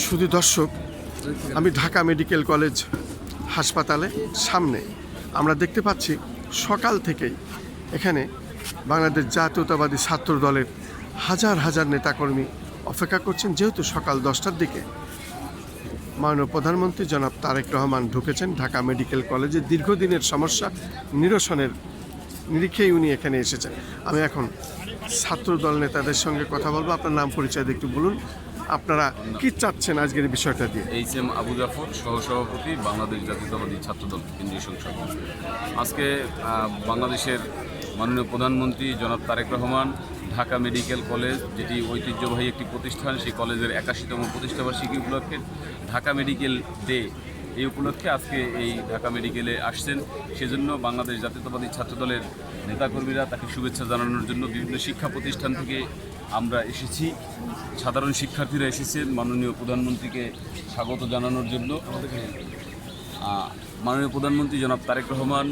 শুধু দর্শক, আমি ঢাকা মেডিকেল কলেজ হাসপাতালে সামনে আমরা দেখতে পাচ্ছি সকাল থেকেই এখানে বাংলাদেশ জাতীয়তাবাদী ছাত্র দলের হাজার হাজার নেতাকর্মী অপেক্ষা করছেন। যেহেতু সকাল 10টার দিকে মাননীয় প্রধানমন্ত্রী জনাব তারেক রহমান ঢুকেছেন ঢাকা মেডিকেল কলেজে, দীর্ঘদিনের সমস্যা নিরসনের নিরিখেই উনি এখানে এসেছেন। আমি এখন ছাত্র দল নেতাদের সঙ্গে কথা বলবো। আপনার নাম পরিচয় একটু বলুন, আপনারা কি চাচ্ছেন আজকের এই বিষয়টা দিয়ে? এইচ.এম. আবু জাফর, সহসভাপতি, বাংলাদেশ জাতীয়তাবাদী ছাত্রদল কেন্দ্রীয় সংসদ। আজকে বাংলাদেশের মাননীয় প্রধানমন্ত্রী জনাব তারেক রহমান ঢাকা মেডিকেল কলেজ, যেটি ঐতিহ্যবাহী একটি প্রতিষ্ঠান, সেই কলেজের 81তম প্রতিষ্ঠাবার্ষিকী উপলক্ষে ঢাকা মেডিকেল ডে, এই উপলক্ষে আজকে এই ঢাকা মেডিকেলে আসছেন। সেজন্য বাংলাদেশ জাতীয়তাবাদী ছাত্রদলের নেতাকর্মীরা তাকে শুভেচ্ছা জানানোর জন্য বিভিন্ন শিক্ষা প্রতিষ্ঠান থেকে আমরা এসেছি। সাধারণ শিক্ষার্থীরা এসেছেন মাননীয় প্রধানমন্ত্রীকে স্বাগত জানানোর জন্য। মাননীয় প্রধানমন্ত্রী জনাব তারেক রহমান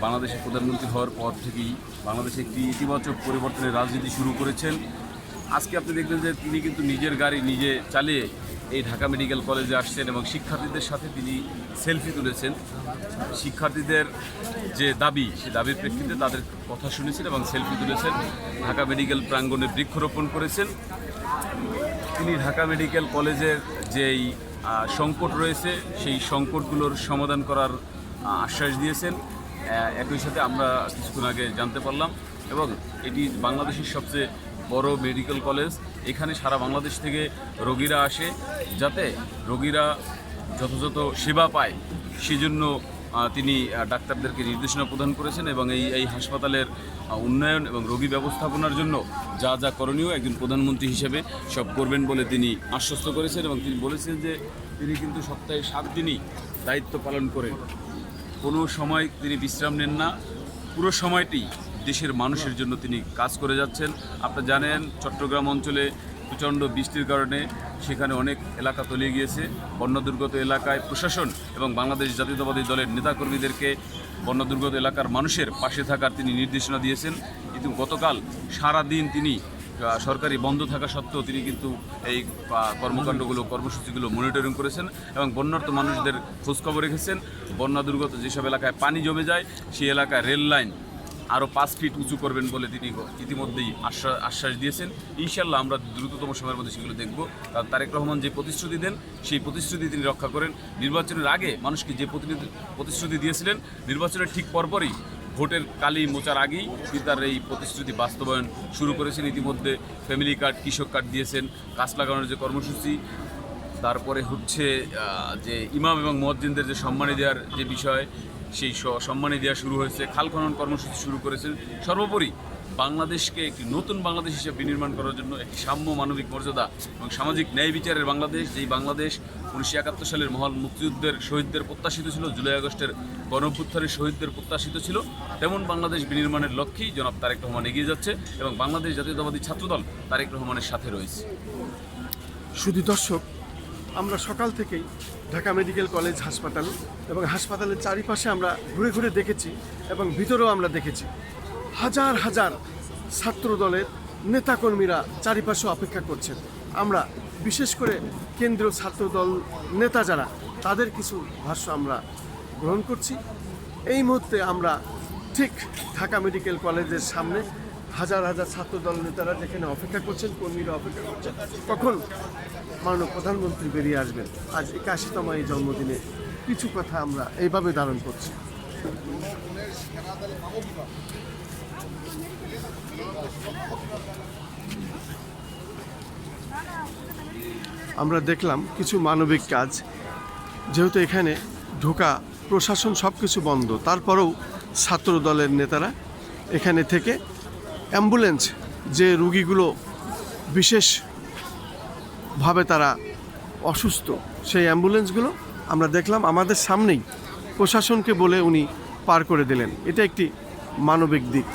বাংলাদেশের প্রধানমন্ত্রী হওয়ার পর থেকেই বাংলাদেশে একটি ইতিবাচক পরিবর্তনের রাজনীতি শুরু করেছেন। আজকে আপনি দেখবেন যে তিনি কিন্তু নিজের গাড়ি নিজে চালিয়ে এই ঢাকা মেডিকেল কলেজে আসছেন এবং শিক্ষার্থীদের সাথে তিনি সেলফি তুলেছেন। শিক্ষার্থীদের যে দাবি, সেই দাবির প্রেক্ষিতে তাদের কথা শুনেছেন এবং সেলফি তুলেছেন। ঢাকা মেডিকেল প্রাঙ্গণে বৃক্ষরোপণ করেছেন। তিনি ঢাকা মেডিকেল কলেজের যেই সংকট রয়েছে সেই সংকটগুলোর সমাধান করার আশ্বাস দিয়েছেন। একই সাথে আমরা কিছুক্ষণ আগে জানতে পারলাম এবং এটি বাংলাদেশের সবচেয়ে বড় মেডিকেল কলেজ। এখানে সারা বাংলাদেশ থেকে রোগীরা আসে, যাতে রোগীরা যথাযথ সেবা পায় সেজন্য তিনি ডাক্তারদেরকে নির্দেশনা প্রদান করেছেন এবং এই হাসপাতালের উন্নয়ন এবং রোগী ব্যবস্থাপনার জন্য যা যা করণীয় একজন প্রধানমন্ত্রী হিসেবে সব করবেন বলে তিনি আশ্বস্ত করেছেন। এবং তিনি বলেছেন যে তিনি কিন্তু সপ্তাহে 7 দিনই দায়িত্ব পালন করেন, কোনো সময় তিনি বিশ্রাম নেন না, পুরো সময়টি দেশের মানুষের জন্য তিনি কাজ করে যাচ্ছেন। আপনারা জানেন চট্টগ্রাম অঞ্চলে প্রচণ্ড বৃষ্টির কারণে সেখানে অনেক এলাকা তলিয়ে গিয়েছে। বন্যা দুর্গত এলাকায় প্রশাসন এবং বাংলাদেশ জাতীয়তাবাদী দলের নেতাকর্মীদেরকে বন্যা দুর্গত এলাকার মানুষের পাশে থাকার তিনি নির্দেশনা দিয়েছেন। কিন্তু গতকাল সারা দিন তিনি সরকারি বন্ধ থাকা সত্ত্বেও তিনি কিন্তু এই কর্মসূচিগুলো মনিটরিং করেছেন এবং বন্যার্ত মানুষদের খোঁজখবর রেখেছেন। বন্যা দুর্গত যেসব এলাকায় পানি জমে যায় সেই এলাকায় রেল লাইন আরও 5 ফিট উঁচু করবেন বলে তিনি ইতিমধ্যেই আশ্বাস দিয়েছেন। ইনশাল্লাহ আমরা দ্রুততম সময়ের মধ্যে সেগুলো দেখব। কারণ তারেক রহমান যে প্রতিশ্রুতি দেন সেই প্রতিশ্রুতি তিনি রক্ষা করেন। নির্বাচনের আগে মানুষকে যে প্রতিশ্রুতি দিয়েছিলেন, নির্বাচনের ঠিক পরপরই ভোটের কালি মোচার আগেই তিনি তার এই প্রতিশ্রুতি বাস্তবায়ন শুরু করেছেন। ইতিমধ্যে ফ্যামিলি কার্ড, কৃষক কার্ড দিয়েছেন, গাছ লাগানোর যে কর্মসূচি, তারপরে হচ্ছে যে ইমাম এবং মুয়াজ্জিনদের যে সম্মানী দেওয়ার যে বিষয়, সেই সম্মানী দেওয়া শুরু হয়েছে। খাল খনন কর্মসূচি শুরু করেছেন। সর্বোপরি বাংলাদেশকে একটি নতুন বাংলাদেশ হিসেবে বিনির্মাণ করার জন্য একটি সাম্য, মানবিক মর্যাদা এবং সামাজিক ন্যায় বিচারের বাংলাদেশ, যেই বাংলাদেশ 1971 সালের মহান মুক্তিযুদ্ধের শহীদদের প্রত্যাশিত ছিল, জুলাই আগস্টের গণঅভ্যুত্থানের শহীদদের প্রত্যাশিত ছিল, তেমন বাংলাদেশ বিনির্মাণের লক্ষ্যেই জনাব তারেক রহমান এগিয়ে যাচ্ছে এবং বাংলাদেশ জাতীয়তাবাদী ছাত্রদল তারেক রহমানের সাথে রয়েছে। শুধু দর্শক, আমরা সকাল থেকেই ঢাকা মেডিকেল কলেজ হাসপাতাল এবং হাসপাতালের চারিপাশে আমরা ঘুরে ঘুরে দেখেছি এবং ভিতরেও আমরা দেখেছি হাজার হাজার ছাত্র দলের নেতাকর্মীরা চারিপাশে অপেক্ষা করছেন। আমরা বিশেষ করে কেন্দ্রীয় ছাত্রদল নেতা যারা, তাদের কিছু ভাষ্য আমরা গ্রহণ করছি। এই মুহূর্তে আমরা ঠিক ঢাকা মেডিকেল কলেজের সামনে হাজার হাজার ছাত্রদল নেতারা যেখানে অপেক্ষা করছেন, কর্মীরা অপেক্ষা করছেন কখন মাননীয় প্রধানমন্ত্রী বেরিয়ে আসবেন। আজ 81তম এই জন্মদিনে কিছু কথা আমরা এইভাবে ধারণ করছি। আমরা দেখলাম কিছু মানবিক কাজ, যেহেতু এখানে ঢোকা প্রশাসন সব কিছু বন্ধ, তারপরেও ছাত্র দলের নেতারা এখানে থেকে অ্যাম্বুলেন্স, যে রুগীগুলো বিশেষভাবে তারা অসুস্থ, সেই অ্যাম্বুলেন্সগুলো আমরা দেখলাম আমাদের সামনেই প্রশাসনকে বলে উনি পার করে দিলেন। এটা একটি মানবিক দিক।